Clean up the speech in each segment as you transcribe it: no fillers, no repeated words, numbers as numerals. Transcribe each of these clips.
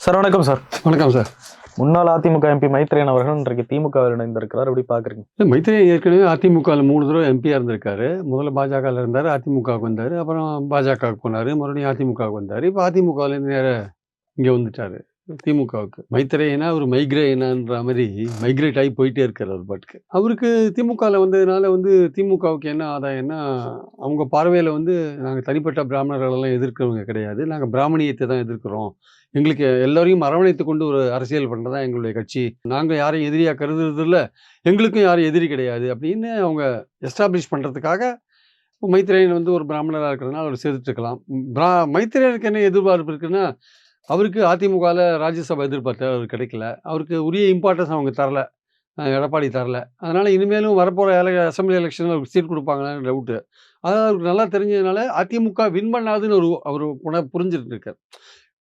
Sir வணக்கம் sir. வணக்கம் sir. முன்னாள் அதிமுக எம்பி மைத்ரேயன் அவர்கள் இன்றைக்கு திமுகவில் இணைந்திருக்கிறார். எப்படி பாக்குறீங்க? மைத்ரேயன் ஏற்கனவே அதிமுகவில் 3 தடவை எம்பியாக இருந்திருக்காரு. முதல்ல பாஜகவில் இருந்தார், அதிமுகவுக்கு வந்தார், அப்புறம் பாஜகவுக்கு போனார், மறுபடியும் அதிமுகவுக்கு வந்தார். இப்போ அதிமுகவிலேருந்து நேர இங்கே வந்துட்டார் திமுகவுக்கு. மைத்ரேயனா ஒரு மைக்ரேயனான்ற மாதிரி மைக்ரேட் ஆகி போயிட்டே இருக்கார் அவர் பாட்டுக்கு. அவருக்கு திமுகவில் வந்ததுனால திமுகவுக்கு என்ன ஆதாயம்னா, அவங்க பார்வையில் நாங்கள் தனிப்பட்ட பிராமணர்களெல்லாம் எதிர்க்கிறவங்க கிடையாது, நாங்கள் பிராமணியத்தை தான் எதிர்க்கிறோம், எங்களுக்கு எல்லோரையும் அரவணைத்து கொண்டு ஒரு அரசியல் பண்ணுறதா எங்களுடைய கட்சி, நாங்கள் யாரையும் எதிரியாக கருதுறது இல்லை, எங்களுக்கும் யாரும் எதிரி கிடையாது அப்படின்னு அவங்க எஸ்டாப்ளிஷ் பண்ணுறதுக்காக மைத்ரேயன் ஒரு பிராமணராக இருக்கிறதுனால அவர் சேர்த்துக்கலாம். மைத்ரேயனுக்கு என்ன எதிர்பார்ப்பு இருக்குன்னா, அவருக்கு அதிமுகவில் ராஜ்யசபா எதிர்பார்த்தார், அவர் கிடைக்கல, அவருக்கு உரிய இம்பார்ட்டன்ஸ் அவங்க தரல, எடப்பாடி தரல. அதனால் இனிமேலும் வரப்போகிற அசம்பிளி எலெக்ஷனில் அவருக்கு சீட் கொடுப்பாங்களான்னு டவுட்டு. அது அவருக்கு நல்லா தெரிஞ்சதுனால அதிமுக வின் பண்ணாதுன்னு அவர் புரிஞ்சுட்டு இருக்கார்.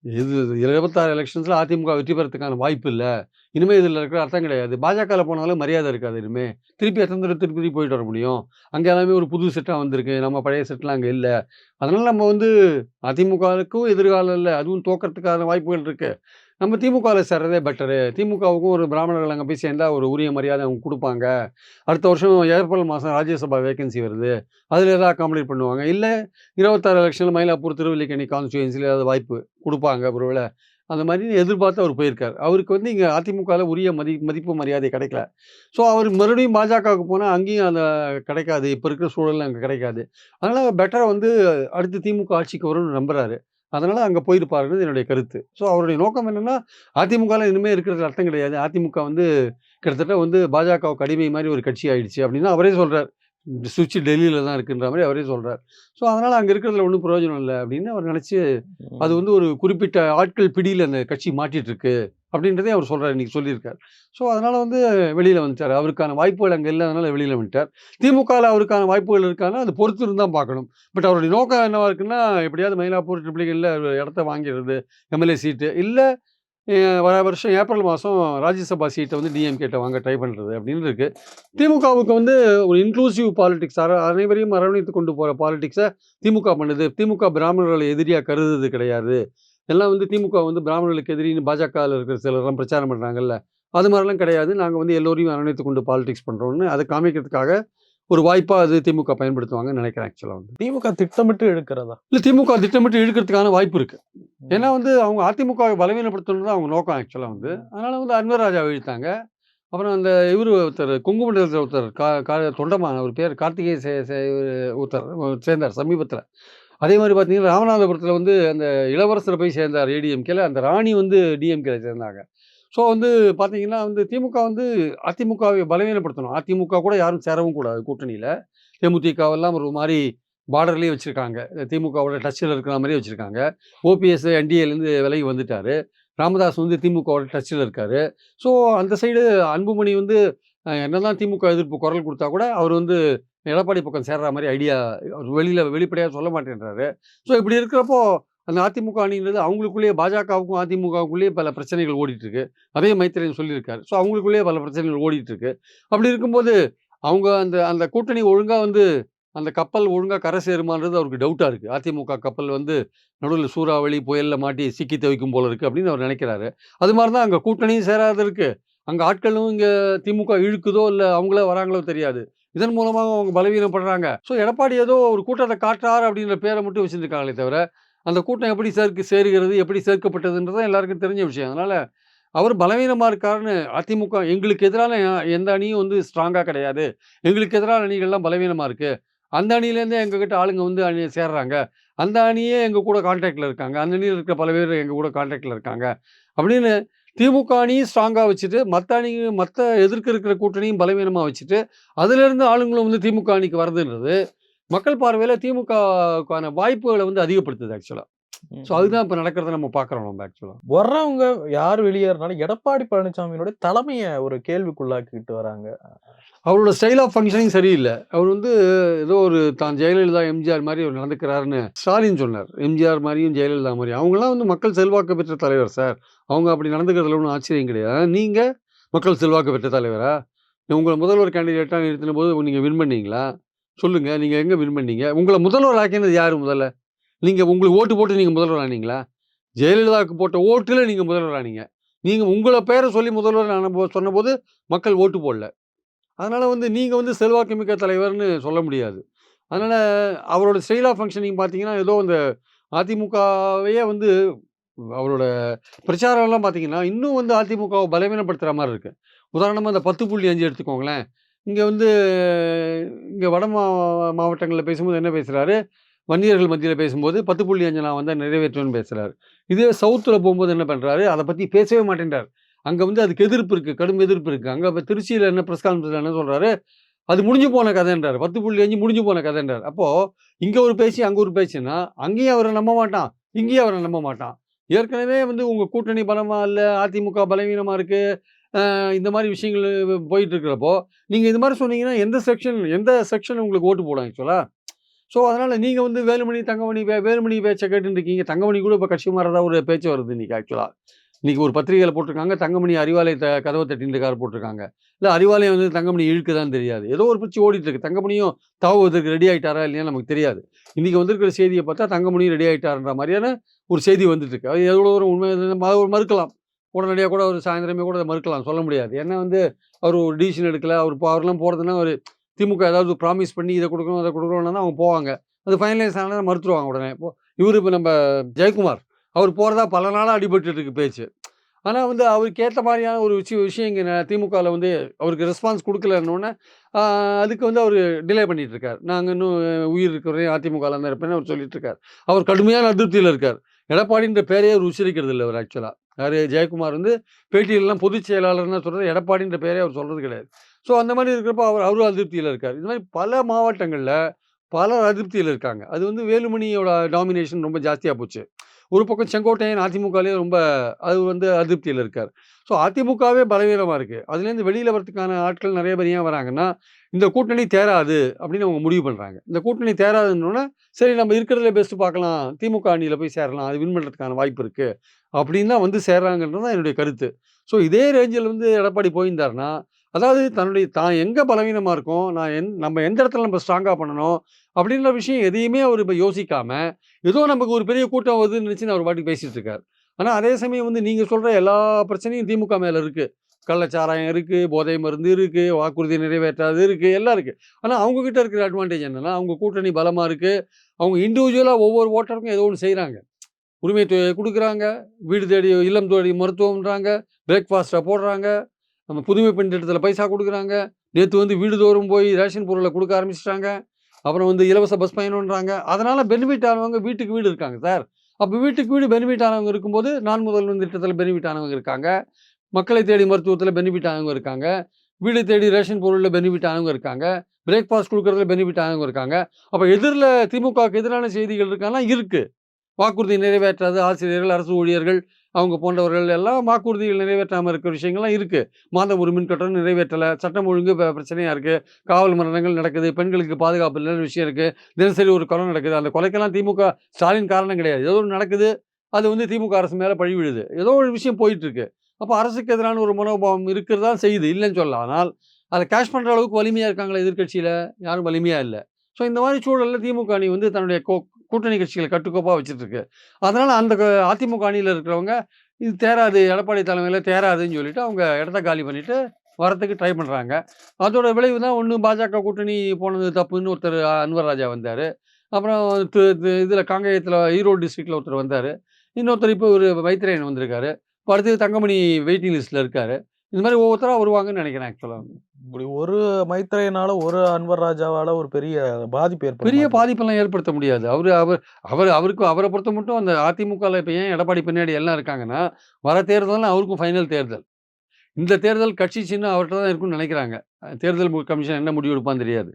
இது 26 எலெக்ஷன்ஸில் அதிமுக வெற்றி பெறத்துக்கான வாய்ப்பு இல்லை, இனிமேல் இதில் இருக்கிற அர்த்தம் கிடையாது, பாஜகவில் போனாலும் மரியாதை இருக்காது, இனிமேல் திருப்பி எத்தனை திருப்பி போயிட்டு வர முடியும், அங்கே எல்லாமே ஒரு புது செட்டாக வந்திருக்கு, நம்ம பழைய செட்லாம் அங்கே இல்லை, அதனால் நம்ம அதிமுகவுக்கும் எதிர்காலம் இல்லை, அதுவும் தோக்கிறதுக்கான வாய்ப்புகள் இருக்குது, நம்ம திமுகவில் சேர்றதே பெட்டரு, திமுகவுக்கும் ஒரு பிராமணர்கள் அங்கே போய் சேர்ந்தால் ஒரு உரிய மரியாதை அவங்க கொடுப்பாங்க, அடுத்த வருஷம் ஏப்ரல் மாதம் ராஜ்யசபா வேகன்சி வருது, அதில் ஏதாவது அக்காமடேட் பண்ணுவாங்க, இல்லை 26 எலெக்ஷனில் மயிலாப்பூர் திருவல்லிக்கேணி கான்ஸ்டியூன்சியில் ஏதாவது வாய்ப்பு கொடுப்பாங்க ஒருவேளை, அந்த மாதிரி எதிர்பார்த்து அவர் போயிருக்கார். அவருக்கு இங்கே அதிமுகவில் உரிய மதிப்பு மரியாதை கிடைக்கல. ஸோ அவர் மறுபடியும் பாஜகவுக்கு போனால் அங்கேயும் அந்த கிடைக்காது, இப்போ இருக்கிற சூழலில் அங்கே கிடைக்காது, அதனால் பெட்டராக அடுத்து திமுக ஆட்சிக்கு வரும்னு நம்புகிறாரு, அதனால் அங்கே போயிருப்பாருன்னு என்னுடைய கருத்து. ஸோ அவருடைய நோக்கம் என்னென்னா, அதிமுகவில் இனிமேல் இருக்கிறது அர்த்தம் கிடையாது, அதிமுக கிட்டத்தட்ட பாஜகவுக்கு அடிமை மாதிரி ஒரு கட்சி ஆயிடுச்சு அப்படின்னு அவரே சொல்கிறார், சுவிட்ச் டெல்லியில் தான் இருக்குன்ற மாதிரி அவரே சொல்கிறார். ஸோ அதனால் அங்கே இருக்கிறதுல ஒன்றும் பிரயோஜனம் இல்லை அப்படின்னு அவர் நினச்சி, அது ஒரு குறிப்பிட்ட ஆட்கள் பிடியில் அந்த கட்சி மாட்டிகிட்ருக்கு அப்படின்றதே அவர் சொல்கிறார், இன்றைக்கி சொல்லியிருக்கார். ஸோ அதனால் வெளியில் வந்துட்டார், அவருக்கான வாய்ப்புகள் அங்கே இல்லாதனால வெளியில் வந்துட்டார். திமுகவில் அவருக்கான வாய்ப்புகள் இருக்கான்னா அது பொறுத்து இருந்தால் பார்க்கணும். பட் அவருடைய நோக்கம் என்னவாக இருக்குன்னா, எப்படியாவது மயிலாப்பூர் ட்ரிப்ளிகனில் இடத்த வாங்கிடுறது, எம்எல்ஏ சீட்டு, இல்லை வர வருஷம் ஏப்ரல் மாதம் ராஜ்யசபா சீட்டை டிஎம்கேட்ட வாங்க ட்ரை பண்ணுறது அப்படின்னு இருக்குது. திமுகவுக்கு ஒரு இன்க்ளூசிவ் பாலிடிக்ஸ், அனைவரையும் அரவணைத்து கொண்டு போகிற பாலிடிக்ஸை திமுக பண்ணுது. திமுக பிராமணர்களை எதிரியாக கருதுறது கிடையாது, எல்லாம் திமுக பிராமணர்களுக்கு எதிரின்னு பாஜகவில் இருக்கிற சிலர்லாம் பிரச்சாரம் பண்ணுறாங்கல்ல, அது மாதிரிலாம் கிடையாது, நாங்கள் எல்லோரையும் அரவணைத்து கொண்டு பாலிடிக்ஸ் பண்ணுறோன்னு அதை காமிக்கிறதுக்காக ஒரு வாய்ப்பாக அது திமுக பயன்படுத்துவாங்கன்னு நினைக்கிறேன். ஆக்சுவலாக திமுக திட்டமிட்டு இழுக்கிறதா? இல்லை, திமுக திட்டமிட்டு இழுக்கிறதுக்கான வாய்ப்பு இருக்குது. ஏன்னா அவங்க அதிமுகவை பலவீனப்படுத்தணும் தான் அவங்க நோக்கம் ஆக்சுவலாக. அதனால் அன்வர் ராஜாவை இழுத்தாங்க. அப்புறம் அந்த ஒருத்தர் கொங்குமண்டலத்தில் ஒருத்தர் தொண்டமான ஒரு பேர் கார்த்திகேய ஒருத்தர் சேர்ந்தார் சமீபத்தில். அதே மாதிரி பார்த்தீங்கன்னா ராமநாதபுரத்தில் அந்த இளவரசரை போய் சேர்ந்தார் ஏடிஎம்கேல, அந்த ராணி டிஎம்கேல சேர்ந்தாங்க. ஸோ பார்த்தீங்கன்னா திமுக அதிமுகவை பலவீனப்படுத்தணும், அதிமுக கூட யாரும் சேரவும் கூடாது கூட்டணியில், தேமுதிகவெல்லாம் ஒரு மாதிரி பார்டர்லேயே வச்சுருக்காங்க, திமுகவோட டச்சில் இருக்கிற மாதிரியே வச்சுருக்காங்க. ஓபிஎஸ் என்டிஏலேருந்து விலகி வந்துட்டார், ராமதாஸ் திமுகவோட டச்சில் இருக்கார். ஸோ அந்த சைடு அன்புமணி என்ன தான் திமுக எதிர்ப்பு குரல் கொடுத்தா கூட அவர் எடப்பாடி பக்கம் சேர்ற மாதிரி ஐடியா வெளிப்படையாக சொல்ல மாட்டேன்றாரு. ஸோ இப்படி இருக்கிறப்போ அந்த அதிமுக அணின்றது அவங்களுக்குள்ளேயே, பாஜகவுக்கும் அதிமுகவுக்குள்ளேயே பல பிரச்சனைகள் ஓடிட்டுருக்கு, அதே மைத்ரேயன் சொல்லியிருக்காரு. ஸோ அவங்களுக்குள்ளேயே பல பிரச்சனைகள் ஓடிட்டுருக்கு. அப்படி இருக்கும்போது அவங்க அந்த கூட்டணி ஒழுங்காக அந்த கப்பல் ஒழுங்காக கரை சேருமான்றது அவருக்கு டவுட்டாக இருக்குது. அதிமுக கப்பல் நடுவில் சூறாவளி புயலில் மாட்டி சிக்கி தவிக்கும் போல இருக்குது அப்படின்னு அவர் நினைக்கிறாரு. அது மாதிரி தான் அங்கே கூட்டணியும் சேராத இருக்குது, அங்கே ஆட்களும் இங்கே திமுக இழுக்குதோ இல்லை அவங்களே வராங்களோ தெரியாது, இதன் மூலமாக அவங்க பலவீனப்படுறாங்க. ஸோ எடப்பாடி ஏதோ ஒரு கூட்டத்தை காட்டுறாரு அப்படின்ற பேரை மட்டும் வச்சுருக்காங்களே தவிர, அந்த கூட்டம் எப்படி சேருகிறது, எப்படி சேர்க்கப்பட்டதுன்றதான் எல்லாருக்கும் தெரிஞ்ச விஷயம். அதனால் அவர் பலவீனமாக இருக்காருன்னு அதிமுக, எங்களுக்கு எதிரான எந்த அணியும் ஸ்ட்ராங்காக கிடையாது, எங்களுக்கு எதிரான அணிகள்லாம் பலவீனமாக இருக்குது, அந்த அணியிலேருந்தே எங்ககிட்ட ஆளுங்க அணியை சேர்றாங்க, அந்த அணியே எங்கள் கூட கான்டாக்டில் இருக்காங்க, அந்த அணியில் இருக்கிற பல பேர் எங்கள் கூட கான்டாக்டில் இருக்காங்க அப்படின்னு திமுக அணியும் ஸ்ட்ராங்காக வச்சுட்டு, மற்ற எதிர்க்க இருக்கிற கூட்டணியும் பலவீனமாக வச்சுட்டு, அதிலிருந்து ஆளுங்களும் திமுக அணிக்கு வருதுன்றது மக்கள் பார்வையில் திமுகவுக்கான வாய்ப்புகளை அதிகப்படுத்துது ஆக்சுவலாக. ஸோ அதுதான் இப்போ நடக்கிறத நம்ம பார்க்குறோம். நம்ம ஆக்சுவலாக வர்றவங்க யார் வெளியேறினாலும் எடப்பாடி பழனிசாமியோட தலைமையை ஒரு கேள்விக்குள்ளாக்கிட்டு வராங்க. அவரோட ஸ்டைல் ஆஃப் ஃபங்க்ஷனிங் சரியில்லை. அவர் ஏதோ தான் ஜெயலலிதா எம்ஜிஆர் மாதிரி அவர் நடந்துக்கிறாருன்னு ஸ்டாலின் சொன்னார். எம்ஜிஆர் மாதிரியும் ஜெயலலிதா மாதிரியும் அவங்களாம் மக்கள் செல்வாக்கு பெற்ற தலைவர் சார், அவங்க அப்படி நடந்துக்கிறதுல ஒன்றும் ஆச்சரியம் கிடையாது. நீங்கள் மக்கள் செல்வாக்கு பெற்ற தலைவரா? உங்களை முதல்வர் கேண்டிடேட்டாக நிறுத்தின போது நீங்கள் வின் பண்ணீங்களா? சொல்லுங்கள், நீங்கள் எங்கே வின் பண்ணீங்க? உங்களை முதல்வர் ஆக்கினது யார் முதல்ல? நீங்கள் உங்களுக்கு ஓட்டு போட்டு நீங்கள் முதல்வர் ஆனீங்களா? ஜெயலலிதாவுக்கு போட்ட ஓட்டுல நீங்க முதல்வரானீங்க. நீங்க உங்கள பேர சொல்லி முதல்வர் சொன்னபோது மக்கள் ஓட்டு போடல. அதனால நீங்க செல்வாக்கு மிக்க தலைவர்ன்னு சொல்ல முடியாது. அதனால அவரோட ஸ்டைல் ஆஃப் ஃபங்ஷனிங் பார்த்தீங்கன்னா, ஏதோ இந்த அதிமுகவையே அவரோட பிரச்சாரம்லாம் பார்த்தீங்கன்னா, இன்னும் அதிமுகவ பலவீனப்படுத்துற மாரி இருக்கு. உதாரணமா இந்த 10.5 எடுத்துக்கோங்களேன். இங்க இங்க வட மாவட்டங்கள்ல பேசும்போது என்ன பேசுறாரு? வன்னியர்கள் மத்தியில பேசும்போது 10.5 நான் வந்தா நிறைவேற்றுவேன்னு பேசுறாரு. இதே சவுத்துல போம்போது என்ன பண்றாரு? அத பத்தி பேசவே மாட்டேன்றாரு. அங்க அதுக்கு எதிர்ப்பு இருக்கு. கடும் எதிர்ப்பு இருக்கு. அங்க திருச்சியில என்ன பிரஸ் கான்ஃபரன்ஸ்ல என்ன சொல்றாரு? அது முடிஞ்சு போன கதைன்றாரு. 10.5 முடிஞ்சு போன கதைன்றாரு. அப்போ இங்க ஒரு பேச்சு, அங்க ஒரு பேச்சுன்னா, அங்கேயும் அவர நம்ப மாட்டான். இங்கேயும் அவர நம்ப மாட்டான். ஏற்கனவே உங்க கூட்டணி பலமா இல்ல, அதிமுக பலவீனமா இருக்கு. இந்த மாரி விஷயங்கள் போயிட்டு இருக்கிறப்போ, நீங்க இது மாரி சொன்னீங்கன்னா, எந்த செக்ஷன் உங்களுக்கு ஓட்டு போடும் ஆக்சுவலா? ஸோ, அதனால நீங்க வேலுமணி, தங்கமணி வேலுமணி பேச்ச கேட்டுட்டு இருக்கீங்க. தங்கமணி கூட இப்ப கட்சி மாறதா ஒரு பேச்சு வருது இன்னைக்கு ஆக்சுவலா. இன்னைக்கு ஒரு பத்திரிகையில போட்டிருக்காங்க. தங்கமணி அறிவாலய கதவ தட்டின்னு இருக்காரு போட்டிருக்காங்க. இல்ல அறிவாலயம் தங்கமணி இழுக்குதான்னு தெரியாது. ஏதோ ஒரு பிரச்சனை ஓடிட்டு இருக்கு. தங்கமணியும் தாவுவதற்கு ரெடி ஆயிட்டாரா இல்லையான்னு நமக்கு தெரியாது. இன்னைக்கு வந்திருக்கிற செய்திய பார்த்தா தங்கமணியும் ரெடி ஆயிட்டாருன்ற மாரியான ஒரு செய்தி வந்துட்டு இருக்கு. அது எவ்வளோ தூரம் உண்மை மறுக்கலாம். உடனடியா கூட ஒரு சாயந்திரமே கூட அத மறுக்கலாம். சொல்ல முடியாது. ஏன்னா அவரு ஒரு டிசிஷன் எடுக்கல. அவர்லாம் போறதுன்னா திமுக ஏதாவது ப்ராமிஸ் பண்ணி இத குடுக்குறோம், அத குடுக்குறோம்னா தான் அவங்க போவாங்க. அது ஃபைனலைஸ் ஆனா மறுத்துருவாங்க உடனே. இப்போ இப்ப நம்ம ஜெயக்குமார், அவர் போறதா பல நாளா அடிபட்டுட்டு இருக்கு பேச்சு. ஆனா அவருக்கு ஏத்த மாரியான ஒரு விஷயம் இங்க திமுகல அவருக்கு ரெஸ்பான்ஸ் குடுக்கலன்னோனே, ஆ அதுக்கு அவரு டிலே பண்ணிட்டு இருக்காரு. நாங்க இன்னும் உயிர் இருக்கிற வரையும் அதிமுகல தான் இருப்பேன்னு அவர் சொல்லிட்டு இருக்காரு. அவர் கடுமையான அதிருப்தியில இருக்காரு. எடப்பாடின்ற பேரையே அவர் உச்சரிக்கிறது இல்ல அவரு ஆக்சுவலா. யாரு ஜெயக்குமார் பேட்டியிலலாம் பொதுச் செயலாளர்ன்னு சொல்றது எடப்பாடின்ற பேரே அவர் சொல்றது கிடையாது. ஸோ அந்த மாரி இருக்கிறப்போ அவரும் அதிருப்தியில இருக்காரு. இது மாரி பல மாவட்டங்கள்ல பலர் அதிருப்தியில இருக்காங்க. அது வேலுமணியோட டாமினேஷன் ரொம்ப ஜாஸ்தியா போச்சு. ஒரு பக்கம் செங்கோட்டையன் அதிமுகலயே ரொம்ப அது அதிருப்தியில இருக்காரு. ஸோ அதிமுகவே பலவீனமா இருக்கு. அதுலேருந்து வெளியில வரதுக்கான ஆட்கள் நெறைய பேர் ஏன் வராங்கன்னா, இந்த கூட்டணி தேறாது அப்படின்னு அவங்க முடிவு பண்றாங்க. இந்த கூட்டணி தேறாதுன்னோனே, சரி நம்ம இருக்கிறதுல பெஸ்ட் பார்க்கலாம். திமுக அணியில போய் சேரலாம். அது வின் பண்றதுக்கான வாய்ப்பு இருக்கு. அப்படின்னு தான் சேர்றாங்கன்றது தான் என்னுடைய கருத்து. ஸோ இதே ரேஞ்சில எடப்பாடி போயிருந்தாருன்னா, அதாவது தான் எங்க பலவீனமா இருக்கோம், நம்ம எந்த இடத்துல நம்ம ஸ்ட்ராங்கா பண்ணணும், அப்படின்ற விஷயம் எதையுமே அவரு இப்ப யோசிக்காம, ஏதோ நமக்கு ஒரு பெரிய கூட்டம் வருதுன்னு நினைச்சுன்னு அவர் பாட்டுக்கு பேசிட்டு இருக்காரு. ஆனா அதே சமயம் நீங்க சொல்ற எல்லா பிரச்சனையும் திமுக மேல இருக்கு. கள்ளச்சாராயம் இருக்கு, போதை மருந்து இருக்கு, வாக்குறுதி நிறைவேற்றாதது இருக்கு, எல்லாம் இருக்கு. ஆனா அவங்க கிட்ட இருக்கிற அட்வான்டேஜ் என்னன்னா, அவங்க கூட்டணி பலமா இருக்கு. அவங்க இண்டிவிஜுவலா ஒவ்வொரு ஓட்டருக்கும் ஏதோ ஒண்ணு செய்றாங்க. உரிமை தொகை குடுக்குறாங்க. வீடு தேடி இல்லம் தேடி மருத்துவம்ன்றாங்க. பிரேக்ஃபாஸ்ட்ட போடுறாங்க. நம்ம புதுமை பெண் திட்டத்தில பைசா குடுக்குறாங்க. நேத்து வீடுதோறும் போய் ரேஷன் பொருள குடுக்க ஆரம்பிச்சுட்டாங்க. அப்புறம் இலவச பஸ் பயணம்ன்றாங்க. அதனால பெனிஃபிட் ஆனவங்க வீட்டுக்கு வீடு இருக்காங்க சார். அப்ப வீட்டுக்கு வீடு பெனிஃபிட் ஆனவங்க இருக்கும்போது, நான் முதல்வன் திட்டத்தில பெனிஃபிட் ஆனவங்க இருக்காங்க. மக்களை தேடி மருத்துவத்தில பெனிஃபிட் ஆனவங்க இருக்காங்க. வீடு தேடி ரேஷன் பொருள்ல பெனிஃபிட் ஆனவங்க இருக்காங்க. பிரேக்ஃபாஸ்ட் குடுக்குறதுல பெனிஃபிட் ஆனவங்க இருக்காங்க. அப்ப எதிர்ல திமுகவுக்கு எதிரான செய்திகள் இருக்கான்னா இருக்கு. வாக்குறுதி நிறைவேற்றாத ஆசிரியர்கள், அரசு ஊழியர்கள், அவங்க போன்றவர்கள் எல்லாம் வாக்குறுதிகள் நிறைவேற்றாம இருக்கிற விஷயங்கள்லாம் இருக்கு. மாதம் ஒரு மின் கட்டணம் நிறைவேற்றல. சட்டம் ஒழுங்கு பிரச்சனையா இருக்கு. காவல் மரணங்கள் நடக்குது. பெண்களுக்கு பாதுகாப்பு இல்லன்னு விஷயம் இருக்கு. தினசரி ஒரு கொலை நடக்குது. அந்த கொலைக்கெல்லாம் திமுக ஸ்டாலின் காரணம் கிடையாது. ஏதோ ஒண்ணு நடக்குது. அது திமுக அரசு மேல பழி விழுது. ஏதோ ஒரு விஷயம் போயிட்டு இருக்கு. அப்ப அரசுக்கு எதிரான ஒரு மனோபாவம் இருக்கறதா செய்யுது. இல்லன்னு சொல்லல. ஆனால் அத கேஷ் பண்ற அளவுக்கு வலிமையா இருக்காங்களா எதிர்க்கட்சியில? யாரும் வலிமையா இல்ல. ஸோ இந்த மாரி சூழல்ல திமுக அணி தன்னுடைய கூட்டணி கட்சிகள கட்டுக்கோப்பா வச்சுட்டு இருக்கு. அதனால அந்த அதிமுக அணியில இருக்கிறவங்க, இது தேறாது எடப்பாடி தலைமையில தேறாதுன்னு சொல்லிட்டு அவங்க இடத்த காலி பண்ணிட்டு வரத்துக்கு ட்ரை பண்றாங்க. அதோட விளைவு தான் ஒண்ணு பாஜக கூட்டணி போனது தப்புன்னு ஒருத்தர் அன்வர் ராஜா வந்தாரு. அப்புறம் து து இதுல காங்கேயத்துல ஈரோடு டிஸ்ட்ரிக்ட்ல ஒருத்தர் வந்தாரு. இன்னொருத்தர் இப்போ ஒரு மைத்ரேயன் வந்திருக்காரு. இப்ப அடுத்தது தங்கமணி வெயிட்டிங் லிஸ்ட்ல இருக்காரு. இந்த மாரி ஒவ்வொருத்தரா வருவாங்கன்னு நெனைக்கிறேன் ஆக்சுவலா. இப்படி ஒரு மைத்ரேயனால, ஒரு அன்வர் ராஜாவால ஒரு பெரிய பாதிப்பு ஏற்படுமா பெரிய இதுல? பாதிப்பெல்லாம் ஏற்படுத்த முடியாது. அவரு அவர் அவர் அவருக்கு அவர பொறுத்த மட்டும் அந்த அதிமுகல இப்ப ஏன் எடப்பாடி பின்னாடி எல்லாம் இருக்காங்கன்னா, வர தேர்தல்னா அவருக்கும் ஃபைனல் தேர்தல். இந்த தேர்தல் கட்சி சின்னம் அவர்ட்ட தான் இருக்கும்னு நெனைக்கிறாங்க. தேர்தல் கமிஷன் என்ன முடிவு எடுப்பான்னு தெரியாது.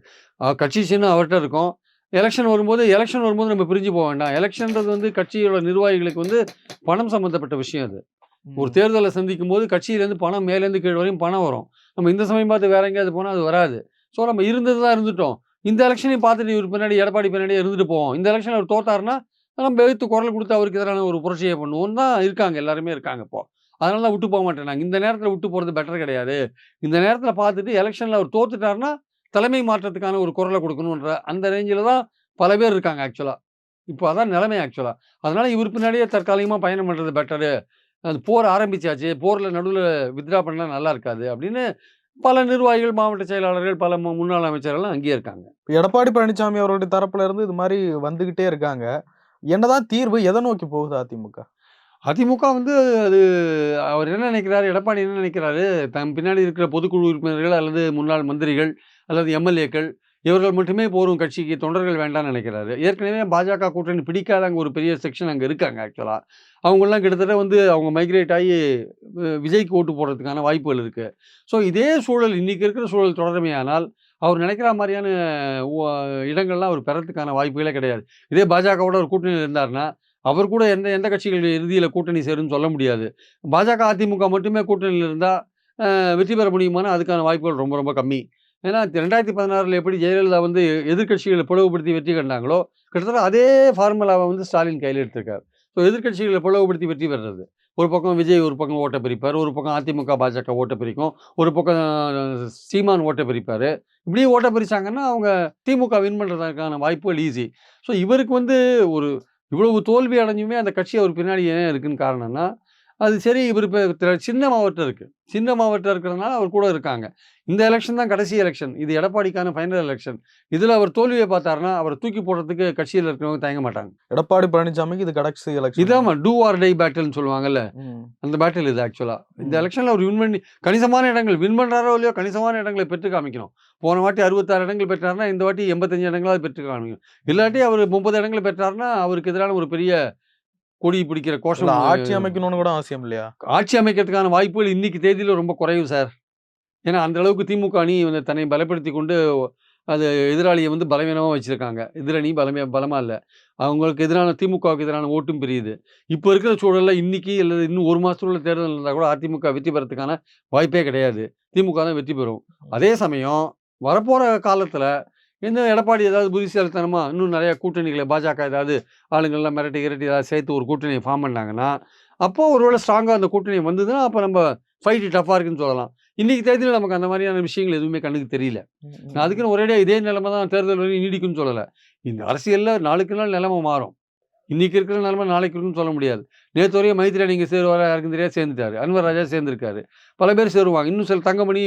கட்சி சின்னம் அவர்ட்ட இருக்கும். எலக்ஷன் வரும்போது நம்ம பிரிஞ்சு போ வேண்டாம். எலக்ஷன்றது கட்சியோட நிர்வாகிகளுக்கு பணம் சம்மந்தப்பட்ட விஷயம் அது. ஒரு ம். தேர்தல சந்திக்கும்போது கட்சியிலேருந்து பணம் மேலேருந்து கீழ் வரையும் பணம் வரும். நம்ம இந்த சமயம் பார்த்து வேற எங்கேயாவது போனா அது வராது. ஸோ நம்ம இருந்தது தான் இருந்துட்டோம். இந்த எலக்ஷனையும் பார்த்துட்டு இவரு பின்னாடி எடப்பாடி பின்னாடியே இருந்துட்டு போவோம். இந்த எலக்ஷன்ல அவர் தோத்தாருன்னா, நம்ம எதிர்த்து குரல் குடுத்து அவருக்கு எதிரான ஒரு புரட்சிய பண்ணுவோம்னு தான் இருக்காங்க. எல்லாருமே இருக்காங்க இப்போ. அதனால தான் விட்டு போ மாட்டேன்னாங்க. இந்த நேரத்தில விட்டு போறது பெட்டர் கிடையாது. இந்த நேரத்தில பார்த்துட்டு எலக்ஷன்ல அவர் தோத்துட்டாருன்னா, தலைமை மாற்றத்துக்கான ஒரு குரல குடுக்கணுன்ற அந்த ரேஞ்சில தான் பல பேர் இருக்காங்க ஆக்சுவலா. இப்போ அதான் நிலைமை ஆக்சுவலா. அதனால இவர் பின்னாடியே தற்காலிகமா பயணம் பண்றது பெட்டரு. அது போர் ஆரம்பிச்சாச்சு. போர்ல நடுவுல வித்ட்ரா பண்ணா நல்லா இருக்காது அப்படின்னு பல நிர்வாகிகள், மாவட்ட செயலாளர்கள், பல முன்னாள் அமைச்சர்கள்லாம் அங்கேயே இருக்காங்க. எடப்பாடி பழனிசாமி அவர்களுடைய தரப்புல இருந்து இது மாரி வந்துகிட்டே இருக்காங்க. என்னதான் தீர்வு? எத நோக்கி போகுது அதிமுக? அதிமுக வந்து அது அவர் என்ன நினைக்கிறாரு, எடப்பாடி என்ன நினைக்கிறாரு, தன் பின்னாடி இருக்கிற பொதுக்குழு உறுப்பினர்கள் அல்லது முன்னாள் மந்திரிகள் அல்லது எம்எல்ஏக்கள் இவர்கள் மட்டுமே போரும் கட்சிக்கு தொண்டர்கள் வேண்டாம்னு நினைக்கிறாரு. ஏற்கனவே பாஜக கூட்டணி பிடிக்காத அங்க ஒரு பெரிய செக்ஷன் அங்க இருக்காங்க ஆக்சுவலா. அவங்கலாம் கிட்டத்தட்ட வந்து அவங்க மைக்ரேட் ஆகி விஜய்க்கு ஓட்டு போடுறதுக்கான வாய்ப்புகள் இருக்கு. ஸோ இதே சூழல் இன்னைக்கு இருக்கிற சூழல் தொடருமேயானால், அவர் நினைக்கிற மாரியான ஒ இடங்கள்லாம் அவர் பெறத்துக்கான வாய்ப்புகளே கிடையாது. இதே பாஜகவோட ஒரு கூட்டணியில இருந்தாருன்னா, அவர் கூட எந்த எந்த கட்சிகள் இறுதியில கூட்டணி சேரும்ன்னு சொல்ல முடியாது. பாஜக, அதிமுக மட்டுமே கூட்டணியில இருந்தா, வெற்றி பெற முடியுமான்னா, அதுக்கான வாய்ப்புகள் ரொம்ப ரொம்ப கம்மி. ஏன்னா 2016ல எப்படி ஜெயலலிதா வந்து எதிர்க்கட்சிகள பிளவுபடுத்தி வெற்றி கண்டாங்களோ, கிட்டத்தட்ட அதே ஃபார்முலாவ வந்து ஸ்டாலின் கையில எடுத்திருக்காரு. ஸோ எதிர்க்கட்சிகள பிளவுபடுத்தி வெற்றி பெறுறது. ஒரு பக்கம் விஜய் ஒரு பக்கம் ஓட்ட பிரிப்பார். ஒரு பக்கம் அதிமுக, பாஜக ஓட்ட பிரிக்கும். ஒரு பக்கம் சீமான் ஓட்ட பிரிப்பாரு. இப்படியே ஓட்ட பிரிச்சாங்கன்னா, அவங்க திமுக வின் பண்றதுக்கான வாய்ப்புகள் ஈஸி. ஸோ இவருக்கு வந்து ஒரு இவ்வளவு தோல்வி அடைஞ்சுமே அந்த கட்சி அவர் பின்னாடி ஏன் இருக்குன்னு காரணம்னா, அது சரி இவரு இப்ப சின்னம் அவர்ட்ட இருக்கு. சின்னம் அவர்ட்ட இருக்கிறதுனால அவர் கூட இருக்காங்க. இந்த எலக்ஷன் தான் கடைசி எலக்ஷன். இது எடப்பாடிக்கான ஃபைனல் எலக்ஷன். இதுல அவர் தோல்விய பார்த்தாருன்னா, அவர தூக்கி போடுறதுக்கு கட்சியில இருக்கிறவங்க தயங்க மாட்டாங்க. எடப்பாடி பழனிசாமிக்கு இது கடைசி எலக்ஷன். இதாம்மா டூ ஆர் டை பேட்டில்ன்னு சொல்லுவாங்கல்ல. ம். அந்த பேட்டில் இது ஆக்சுவலா. இந்த ம். எலக்ஷன்ல அவர் வின் பண்ணி கணிசமான இடங்கள் வின் பண்றாரோ இல்லையோ கணிசமான இடங்களை பெற்று காமிக்கணும். போன வாட்டி 66 இடங்கள் பெற்றார்னா, இந்த வாட்டி 85 இடங்களாவது பெற்று காமிக்கணும். இல்லாட்டி அவரு 30 இடங்கள் பெற்றார்னா, அவருக்கு எதிரான ஒரு பெரிய கொடி பிடிக்கிற இல்ல கோஷம் ஆட்சி அமைக்கணும்னு கூட அவசியம் இல்லையா? ஆட்சி அமைக்கிறதுக்கான வாய்ப்புகள் இன்னைக்கு தேதியில ரொம்ப குறைவு சார். ஏன்னா, அந்த அளவுக்கு திமுக அணி வந்து தன்னை பலப்படுத்திக் கொண்டு, அது எதிராளிய வந்து பலவீனமா வச்சிருக்காங்க. எதிரணி பலமா இல்ல. அவங்களுக்கு எதிரான திமுகவுக்கு எதிரான ஓட்டும் பிரியுது. இப்ப இருக்கிற சூழல்ல இன்னைக்கு அல்லது இன்னும் 1 மாசத்துல உள்ள தேர்தல் இருந்தா கூட அதிமுக வெற்றி பெறதுக்கான வாய்ப்பே கிடையாது. திமுக தான் வெற்றி பெறும். அதே சமயம் வரப்போற காலத்துல இந்த எடப்பாடி ஏதாவது புத்திசாலித்தனமா இன்னும் நெறைய கூட்டணிகள பாஜக ஏதாவது ஆளுங்கள்லாம் மிரட்டி, கிரட்டி ஏதாவது சேர்த்து ஒரு கூட்டணிய ஃபார்ம் பண்ணாங்கன்னா, அப்போ ஒருவேள ஸ்ட்ராங்கா அந்த கூட்டணி வந்ததுன்னா, அப்ப நம்ம ஃபைட் டஃப்பா இருக்குன்னு சொல்லலாம். இன்னைக்கு தேதியில நமக்கு அந்த மாரியான விஷயங்கள் எதுவுமே கண்ணுக்கு தெரியல. ம், நான் ம். அதுக்குன்னு ஒரேடியா இதே நிலைமை தான் தேர்தல் வரையும் நீடிக்கும்னு சொல்லல. இந்த அரசியல்ல நாளுக்கு நாள் நிலைமை மாறும். இன்னைக்கு இருக்கிற நிலைமை நாளைக்கு இருக்கும்னு சொல்ல முடியாது. நேத்து வரையும் மைத்ரி அணிக்கு சேருவாரா யாருக்கும் தெரியாது சேர்ந்துட்டாரு. அன்வர் ராஜா சேர்ந்திருக்காரு. பல பேர் சேருவாங்க. இன்னும் சில தங்கமணி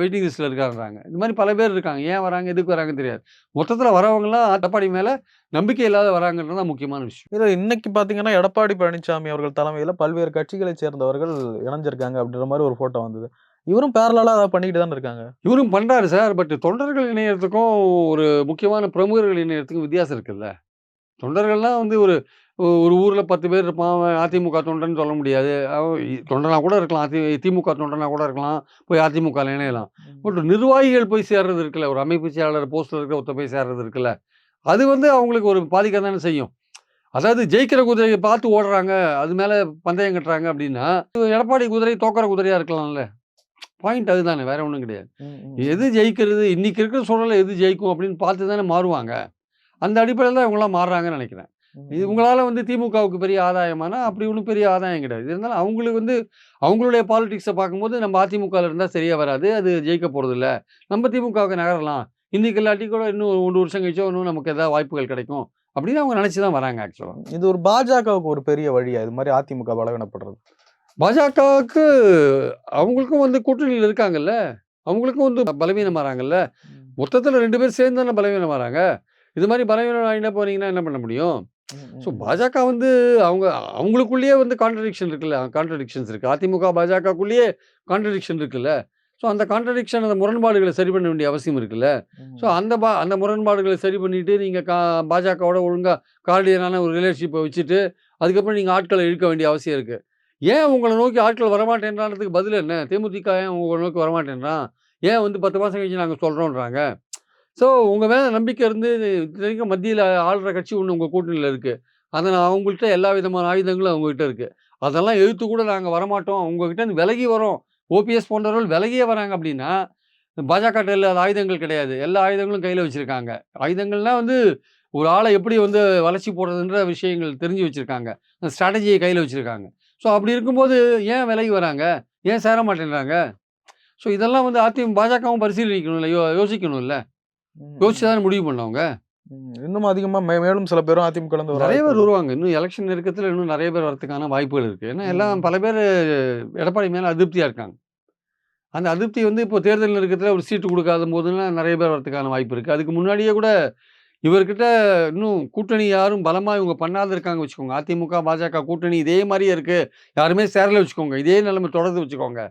வெயிட்டிங் லிஸ்ட்ல இருக்காருன்றாங்க. இந்த மாரி பல பேர் இருக்காங்க. ஏன் வராங்க? எதுக்கு வராங்கன்னு தெரியாது. மொத்தத்துல வரவங்கலாம் எடப்பாடி மேல நம்பிக்கை இல்லாத வராங்கன்றது தான் முக்கியமான விஷயம். இல்ல இன்னைக்கு பாத்தீங்கன்னா, எடப்பாடி பழனிசாமி அவர்கள் தலைமையில பல்வேறு கட்சிகளைச் சேர்ந்தவர்கள் இணைஞ்சிருக்காங்க அப்படின்ற மாரி ஒரு ஃபோட்டோ வந்தது. இவரும் பேரலலா அத பண்ணிக்கிட்டு தானே இருக்காங்க. இவரும் பண்றாரு சார். பட் தொண்டர்கள் இணையறதுக்கும், ஒரு முக்கியமான பிரமுகர்கள் இணையறதுக்கும் வித்தியாசம் இருக்குல்ல. தொண்டர்கள்லாம் வந்து ஒரு ஒரு ஊர்ல 10 பேர் இருப்பான். அவன் அதிமுக தொண்டன்னு சொல்ல முடியாது. அவன் தொண்டனா கூட இருக்கலாம். திமுக தொண்டனா கூட இருக்கலாம். போய் அதிமுகல இணையலாம். பட் ம். நிர்வாகிகள் போய் சேர்றது இருக்குல்ல. ஒரு அமைப்பு செயலாளர் போஸ்ட்ல இருக்க ஒருத்தன் போய் சேர்றது இருக்குல்ல. அது வந்து அவங்களுக்கு ஒரு பாதிக்க தானே செய்யும். அதாவது ஜெயிக்கிற குதிரைய பார்த்து ஓடுறாங்க. அது மேல பந்தயம் கட்டுறாங்க அப்டின்னா, எடப்பாடி குதிரை தோக்குற குதிரையா இருக்கலாம்ல. பாயிண்ட் அதுதானே. வேற ஒண்ணும் கிடையாது. ம், ம், எது ம். ஜெயிக்கிறது, இன்னைக்கு இருக்கிற சூழல்ல எது ஜெயிக்கும் அப்படின்னு பார்த்து தானே மாறுவாங்க. அந்த அடிப்படையில தான் இவங்கலாம் மாறுறாங்கன்னு நெனைக்கிறேன். ம், ம். இவங்களால வந்து திமுகவுக்கு பெரிய ஆதாயமானா, அப்படி ஒண்ணும் பெரிய ஆதாயம் கிடையாது. இருந்தாலும் அவங்களுக்கு வந்து அவங்களுடைய பாலிடிக்ஸ பார்க்கும்போது நம்ம அதிமுகல இருந்தா சரியா வராது. அது ஜெயிக்க போறதில்ல. நம்ம திமுகவுக்கு நகரலாம். இன்னைக்கு இல்லாட்டி கூட இன்னும் 1 வருஷம் கழிச்சோ இன்னும் நமக்கு ஏதாவது வாய்ப்புகள் கிடைக்கும். அப்படின்னு அவங்க நெனைச்சு தான் வராங்க ஆக்சுவலா. இது ஒரு பாஜகவுக்கு ஒரு பெரிய வழியா? இது மாரி அதிமுக பலவீனப்படுறது. பாஜகவுக்கு அவங்களுக்கும் வந்து கூட்டணியில இருக்காங்கல்ல. அவங்களுக்கும் வந்து பலவீனமாறாங்கல்ல. ம். மொத்தத்துல 2 பேரும் சேர்ந்து தானே பலவீனமாறாங்க. இது மாரி பலவீனம் ஆயிட்டே போனீங்கன்னா என்ன பண்ண முடியும்? ம், ஸோ ம், ம். பாஜக வந்து அவங்க அவங்களுக்குள்ளேயே வந்து கான்ட்ரடிக்ஷன்ஸ் இருக்கு. அதிமுக, பாஜகக்குள்ளேயே கான்ட்ரடிக்ஷன் இருக்குல்ல. ஸோ அந்த கான்ட்ரடிக்ஷன் அந்த முரண்பாடுகள சரி பண்ண வேண்டிய அவசியம் இருக்குல்ல. ஸோ ம். அந்த முரண்பாடுகள சரி பண்ணிட்டு நீங்க பாஜகவோட ஒழுங்கா கார்டியனான ஒரு ரிலேஷன்ஷிப்ப வச்சுட்டு, அதுக்கப்புறம் நீங்க ஆட்கள இழுக்க வேண்டிய அவசியம் இருக்கு. ஏன் உங்கள நோக்கி ஆட்கள் வரமாட்டேன்றான்றதுக்கு பதில் என்ன? தேமுதிக ஏன் உங்கள நோக்கி வரமாட்டேன்றான்? ஏன் வந்து 10 மாசம் கழிச்சு நாங்க சொல்றோன்றாங்க? ஸோ உங்க மேல நம்பிக்கை இருந்து இத்தனைக்கும் மத்தியில ஆள்ற கட்சி ஒண்ணு உங்க கூட்டணியில இருக்கு. அத நான் அவங்கள்ட்ட எல்லா விதமான ஆயுதங்களும் அவங்ககிட்ட இருக்கு. அதெல்லாம் எதிர்த்து கூட நாங்க வரமாட்டோம். உங்ககிட்ட இருந்து விலகி வரோம். ஓபிஎஸ் போன்றவர்கள் விலகியே வராங்க அப்படின்னா, பாஜகட்ட இல்லாத ஆயுதங்கள் கிடையாது. எல்லா ஆயுதங்களும் கையில வச்சிருக்காங்க. ஆயுதங்கள்னா வந்து ஒரு ஆள எப்படி வந்து வளர்ச்சி போடுறதுன்ற விஷயங்கள் தெரிஞ்சு வச்சிருக்காங்க. அந்த ஸ்ட்ராட்டஜிய கையில வச்சிருக்காங்க. ஸோ அப்படி இருக்கும்போது ஏன் விலகி வராங்க? ஏன் சேர மாட்டேன்றாங்க? ஸோ இதெல்லாம் வந்து பாஜகவும் பரிசீலிக்கணும்ல. யோசிக்கணும்ல. ம், யோசிச்சு ம். தானே முடிவு பண்ணணும் அவங்க. இன்னும் அதிகமா மேலும் சில பேரும் அதிமுகல இருந்து வர நிறைய வாய்ப்பு பேர் இருக்கு. வருவாங்க. இன்னும் எலக்ஷன் நெருக்கத்துல இன்னும் நிறைய பேர் வரதுக்கான வாய்ப்புகள் இருக்கு. ஏன்னா எல்லாம் ம். பல பேரு எடப்பாடி மேல அதிருப்தியா இருக்காங்க. அந்த அதிருப்தி வந்து இப்போ தேர்தல் நெருக்கத்துல ஒரு சீட்டு குடுக்காத போதெல்லாம் நிறைய பேர் வரதுக்கான வாய்ப்பு இருக்கு. அதுக்கு முன்னாடியே கூட இவர்கிட்ட இன்னும் கூட்டணி யாரும் பலமா இவங்க பண்ணாத இருக்காங்க வச்சுக்கோங்க. அதிமுக, பாஜக கூட்டணி இதே மாரியே இருக்கு. யாருமே சேரல வச்சுக்கோங்க. இதே நிலைமை தொடருது வச்சுக்கோங்க.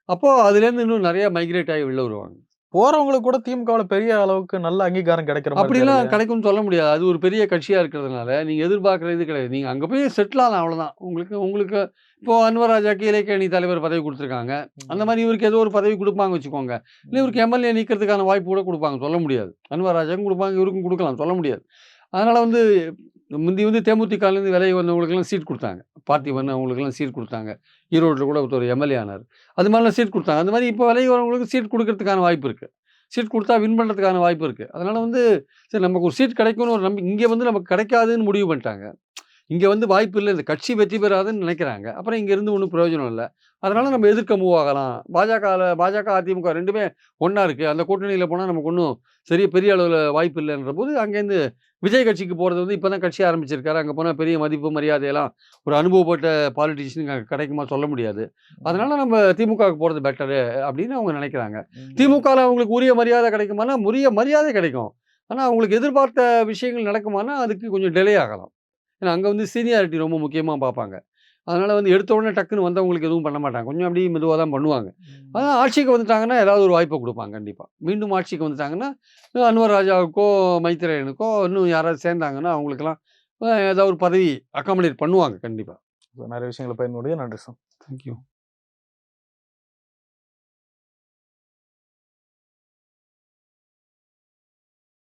அப்போ அதுலேருந்து இன்னும் நிறைய மைக்ரேட் ஆகி வெளில வருவாங்க. போறவங்களுக்கு கூட திமுகவுல பெரிய அளவுக்கு நல்ல அங்கீகாரம் கிடைக்கிற மாரி அப்படிலாம் தெரியலையா? கிடைக்கும்னு சொல்ல முடியாது. அது ஒரு பெரிய கட்சியா இருக்கிறதுனால, நீங்க எதிர்பார்க்குற இது கிடையாது. நீங்க அங்க போய் செட்டில் ஆகலாம் அவ்வளோதான். உங்களுக்கு உங்களுக்கு இப்போ அன்வர் ராஜாக்கு இலக்கிய அணி தலைவர் பதவி குடுத்துருக்காங்க. அந்த ம். மாரி இவருக்கு ஏதோ ஒரு பதவி குடுப்பாங்க வச்சுக்கோங்க. இல்ல ம். இவருக்கு எம்எல்ஏ நிக்கிறதுக்கான வாய்ப்பு கூட குடுப்பாங்க. சொல்ல முடியாது. அன்வர் ராஜாக்கும் குடுப்பாங்க, இவருக்கும் குடுக்கலாம். சொல்ல முடியாது. அதனால வந்து முந்தி வந்து தேமுதிகலேருந்து விலகி வந்தவங்களுக்கெல்லாம் சீட் குடுத்தாங்க. பார்த்திபன் ம். அவங்களுக்கெல்லாம் சீட் குடுத்தாங்க. ஈரோட்ல கூட ஒருத்தர் எம்எல்ஏ ஆனாரு. அது மாரிலாம் சீட் குடுத்தாங்க. அந்த மாரி இப்போ விலகி வரவங்களுக்கு சீட் குடுக்கறதுக்கான வாய்ப்பு இருக்கு. சீட் குடுத்தா வின் பண்றதுக்கான வாய்ப்பு இருக்கு. அதனால வந்து சரி நமக்கு ஒரு சீட் கிடைக்கும்னு ஒரு இங்க வந்து நமக்கு கிடைக்காதுன்னு முடிவு பண்ணிட்டாங்க. இங்க வந்து வாய்ப்பு இல்ல. இந்த கட்சி வெற்றி பெறாதுன்னு நினைக்கிறாங்க. அப்புறம் இங்க இருந்து ஒண்ணும் பிரயோஜனம் இல்ல. அதனால நம்ம எதிர்க்க மூவ் ஆகலாம். பாஜக, அதிமுக 2மே ஒண்ணா இருக்கு. அந்த கூட்டணியில போனா நமக்கு ஒண்ணும் பெரிய அளவுல வாய்ப்பு இல்லன்றபோது, அங்கேருந்து விஜய் கட்சிக்கு போறது வந்து இப்ப தான் கட்சி ஆரம்பிச்சிருக்காரு. அங்க போனா பெரிய மதிப்பு, மரியாதையெல்லாம் ஒரு அனுபவப்பட்ட பாலிட்டிஷியனுக்கு அங்க கிடைக்குமா சொல்ல முடியாது. ம். அதனால நம்ம திமுகவுக்கு போறது பெட்டரு அப்படின்னு அவங்க நினைக்கிறாங்க. ம். திமுகல அவங்களுக்கு உரிய மரியாதை கிடைக்குமானா, உரிய மரியாதை கிடைக்கும். ஆனா அவங்களுக்கு எதிர்பார்த்த விஷயங்கள் நடக்குமானா, அதுக்கு கொஞ்சம் டிலே ஆகலாம். ஏன்னா, அங்க வந்து சீனியாரிட்டி ரொம்ப முக்கியமா பார்ப்பாங்க. அதனால வந்து எடுத்த உடனே டக்குன்னு வந்தவங்களுக்கு எதுவும் பண்ண மாட்டாங்க. கொஞ்சம் அப்படியே மெதுவா தான் பண்ணுவாங்க. ஆனா ம். ஆட்சிக்கு வந்துட்டாங்கன்னா, ஏதாவது ஒரு வாய்ப்ப குடுப்பாங்க கண்டிப்பா. மீண்டும் ஆட்சிக்கு வந்துட்டாங்கன்னா, அன்வர் ராஜாவுக்கோ, மைத்ரேயனுக்கோ இன்னும் யாராவது சேர்ந்தாங்கன்னா, அவங்களுக்கெல்லாம் ஏதாவது ஒரு பதவி அக்காமடேட் பண்ணுவாங்க கண்டிப்பா. நெறைய விஷயங்கள பகிர்ந்து கொண்டீங்க. நன்றி சார். Thank you.